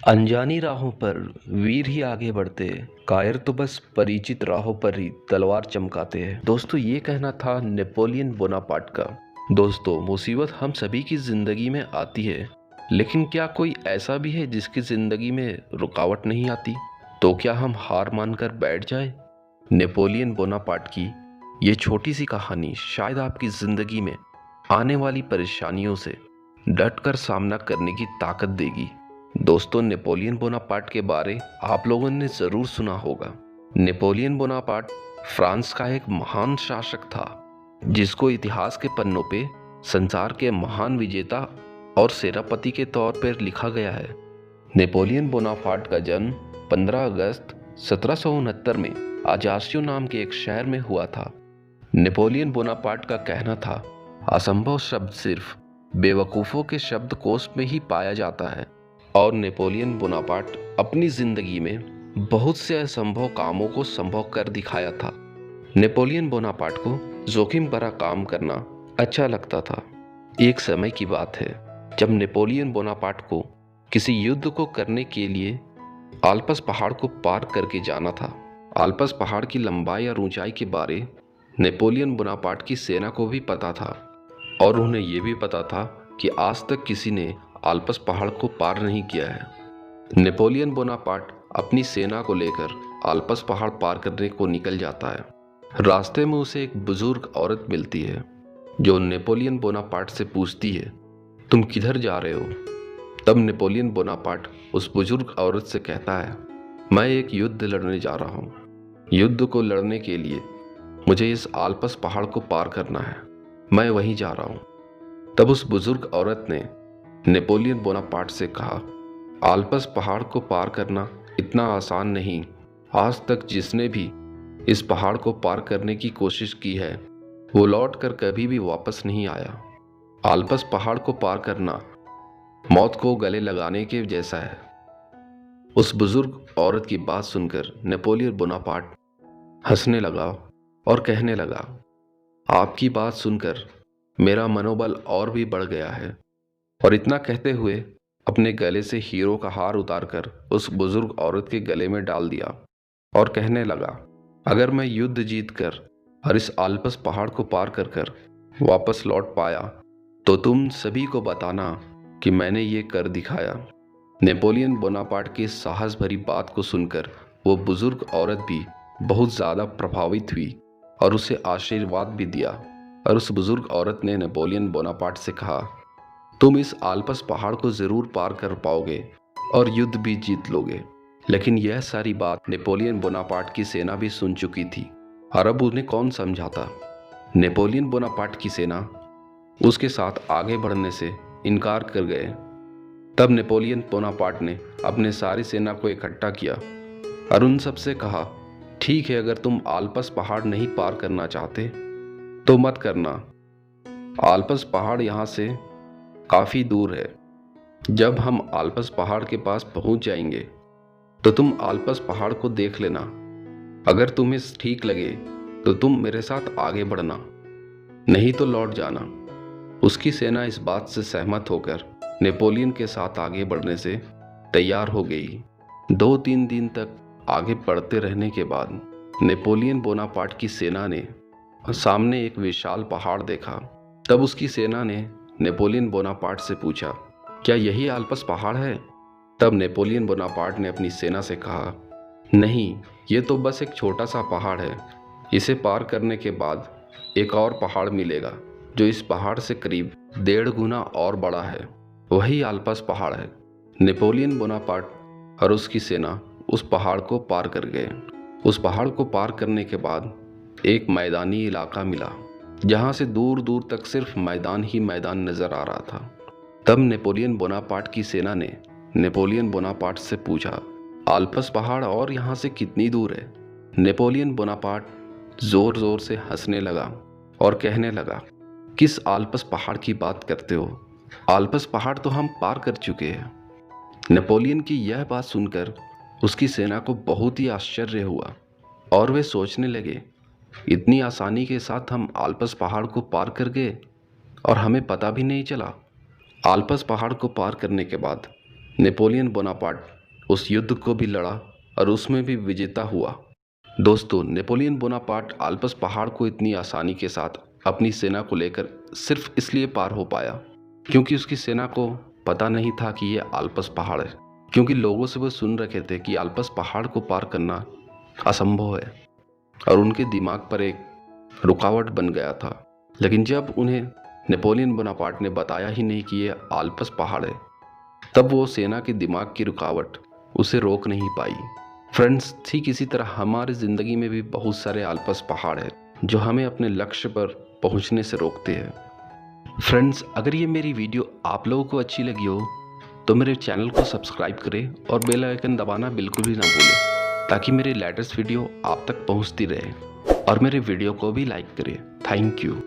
अनजानी राहों पर वीर ही आगे बढ़ते, कायर तो बस परिचित राहों पर ही तलवार चमकाते हैं। दोस्तों, ये कहना था नेपोलियन बोनापार्ट का। दोस्तों, मुसीबत हम सभी की जिंदगी में आती है, लेकिन क्या कोई ऐसा भी है जिसकी जिंदगी में रुकावट नहीं आती? तो क्या हम हार मानकर बैठ जाए? नेपोलियन बोनापार्ट की ये छोटी सी कहानी शायद आपकी जिंदगी में आने वाली परेशानियों से डटकर सामना करने की ताकत देगी। दोस्तों, नेपोलियन बोनापार्ट के बारे आप लोगों ने जरूर सुना होगा। नेपोलियन बोनापार्ट फ्रांस का एक महान शासक था, जिसको इतिहास के पन्नों पे संसार के महान विजेता और सेनापति के तौर पर लिखा गया है। नेपोलियन बोनापार्ट का जन्म 15 अगस्त 1769 में अजासियो नाम के एक शहर में हुआ था। नेपोलियन बोनापार्ट का कहना था, असंभव शब्द सिर्फ बेवकूफ़ों के शब्दकोश में ही पाया जाता है। और नेपोलियन बोनापार्ट अपनी जिंदगी में बहुत से असंभव कामों को संभव कर दिखाया था। नेपोलियन बोनापार्ट को जोखिम भरा काम करना अच्छा लगता था। एक समय की बात है जब नेपोलियन बोनापार्ट को किसी युद्ध को करने के लिए आल्प्स पहाड़ को पार करके जाना था। आल्प्स पहाड़ की लंबाई और ऊंचाई के बारे नेपोलियन बोनापार्ट की सेना को भी पता था, और उन्हें यह भी पता था कि आज तक किसी ने आल्प्स पहाड़ को पार नहीं किया है। नेपोलियन बोनापार्ट अपनी सेना को लेकर आल्प्स पहाड़ पार करने को निकल जाता है। रास्ते में उसे एक बुजुर्ग औरत मिलती है, जो नेपोलियन बोनापार्ट से पूछती है, तुम किधर जा रहे हो? तब नेपोलियन बोनापार्ट उस बुजुर्ग औरत से कहता है, मैं एक युद्ध लड़ने जा रहा हूँ। युद्ध को लड़ने के लिए मुझे इस आल्प्स पहाड़ को पार करना है, मैं वहीं जा रहा हूँ। तब उस बुजुर्ग औरत ने नेपोलियन बोनापार्ट से कहा, आल्प्स पहाड़ को पार करना इतना आसान नहीं। आज तक जिसने भी इस पहाड़ को पार करने की कोशिश की है, वो लौटकर कभी भी वापस नहीं आया। आल्प्स पहाड़ को पार करना मौत को गले लगाने के जैसा है। उस बुजुर्ग औरत की बात सुनकर नेपोलियन बोनापार्ट हंसने लगा और कहने लगा, आपकी बात सुनकर मेरा मनोबल और भी बढ़ गया है। और इतना कहते हुए अपने गले से हीरो का हार उतारकर उस बुजुर्ग औरत के गले में डाल दिया और कहने लगा, अगर मैं युद्ध जीतकर और इस आल्प्स पहाड़ को पार कर वापस लौट पाया तो तुम सभी को बताना कि मैंने ये कर दिखाया। नेपोलियन बोनापार्ट की साहस भरी बात को सुनकर वो बुजुर्ग औरत भी बहुत ज़्यादा प्रभावित हुई और उसे आशीर्वाद भी दिया। और उस बुजुर्ग औरत ने नेपोलियन बोनापार्ट से कहा, तुम इस आल्प्स पहाड़ को जरूर पार कर पाओगे और युद्ध भी जीत लोगे। लेकिन यह सारी बात नेपोलियन बोनापार्ट की सेना भी सुन चुकी थी, और अब उन्हें कौन समझाता। नेपोलियन बोनापार्ट की सेना उसके साथ आगे बढ़ने से इनकार कर गए। तब नेपोलियन बोनापार्ट ने अपने सारी सेना को इकट्ठा किया और उन सब से कहा, ठीक है, अगर तुम आल्प्स पहाड़ नहीं पार करना चाहते तो मत करना। आल्प्स पहाड़ यहाँ से काफ़ी दूर है। जब हम आल्प्स पहाड़ के पास पहुंच जाएंगे तो तुम आल्प्स पहाड़ को देख लेना। अगर तुम्हें ठीक लगे तो तुम मेरे साथ आगे बढ़ना, नहीं तो लौट जाना। उसकी सेना इस बात से सहमत होकर नेपोलियन के साथ आगे बढ़ने से तैयार हो गई। 2-3 दिन तक आगे बढ़ते रहने के बाद नेपोलियन बोनापार्ट की सेना ने सामने एक विशाल पहाड़ देखा। तब उसकी सेना ने नेपोलियन बोनापार्ट से पूछा, क्या यही आल्प्स पहाड़ है? तब नेपोलियन बोनापार्ट ने अपनी सेना से कहा, नहीं, ये तो बस एक छोटा सा पहाड़ है। इसे पार करने के बाद एक और पहाड़ मिलेगा जो इस पहाड़ से करीब 1.5 गुना और बड़ा है, वही आल्प्स पहाड़ है। नेपोलियन बोनापार्ट और उसकी सेना उस पहाड़ को पार कर गए। उस पहाड़ को पार करने के बाद एक मैदानी इलाका मिला, जहाँ से दूर दूर तक सिर्फ मैदान ही मैदान नजर आ रहा था। तब नेपोलियन बोनापार्ट की सेना ने नेपोलियन बोनापार्ट से पूछा, आल्प्स पहाड़ और यहाँ से कितनी दूर है? नेपोलियन बोनापार्ट जोर जोर से हंसने लगा और कहने लगा, किस आल्प्स पहाड़ की बात करते हो? आल्प्स पहाड़ तो हम पार कर चुके हैं। नेपोलियन की यह बात सुनकर उसकी सेना को बहुत ही आश्चर्य हुआ और वे सोचने लगे, इतनी आसानी के साथ हम आल्प्स पहाड़ को पार कर गए और हमें पता भी नहीं चला। आल्प्स पहाड़ को पार करने के बाद नेपोलियन बोनापार्ट उस युद्ध को भी लड़ा और उसमें भी विजेता हुआ। दोस्तों, नेपोलियन बोनापार्ट आल्प्स पहाड़ को इतनी आसानी के साथ अपनी सेना को लेकर सिर्फ इसलिए पार हो पाया क्योंकि उसकी सेना को पता नहीं था कि ये आल्प्स पहाड़ है, क्योंकि लोगों से वो सुन रखे थे कि आल्प्स पहाड़ को पार करना असंभव है और उनके दिमाग पर एक रुकावट बन गया था। लेकिन जब उन्हें नेपोलियन बोनापार्ट ने बताया ही नहीं कि ये आल्प्स पहाड़ है, तब वो सेना के दिमाग की रुकावट उसे रोक नहीं पाई। फ्रेंड्स, ठीक इसी तरह हमारी ज़िंदगी में भी बहुत सारे आल्प्स पहाड़ हैं जो हमें अपने लक्ष्य पर पहुंचने से रोकते हैं। फ्रेंड्स, अगर ये मेरी वीडियो आप लोगों को अच्छी लगी हो तो मेरे चैनल को सब्सक्राइब करें और बेल आइकन दबाना बिल्कुल भी ना भूलें, ताकि मेरी लेटेस्ट वीडियो आप तक पहुंचती रहे, और मेरे वीडियो को भी लाइक करें। Thank you.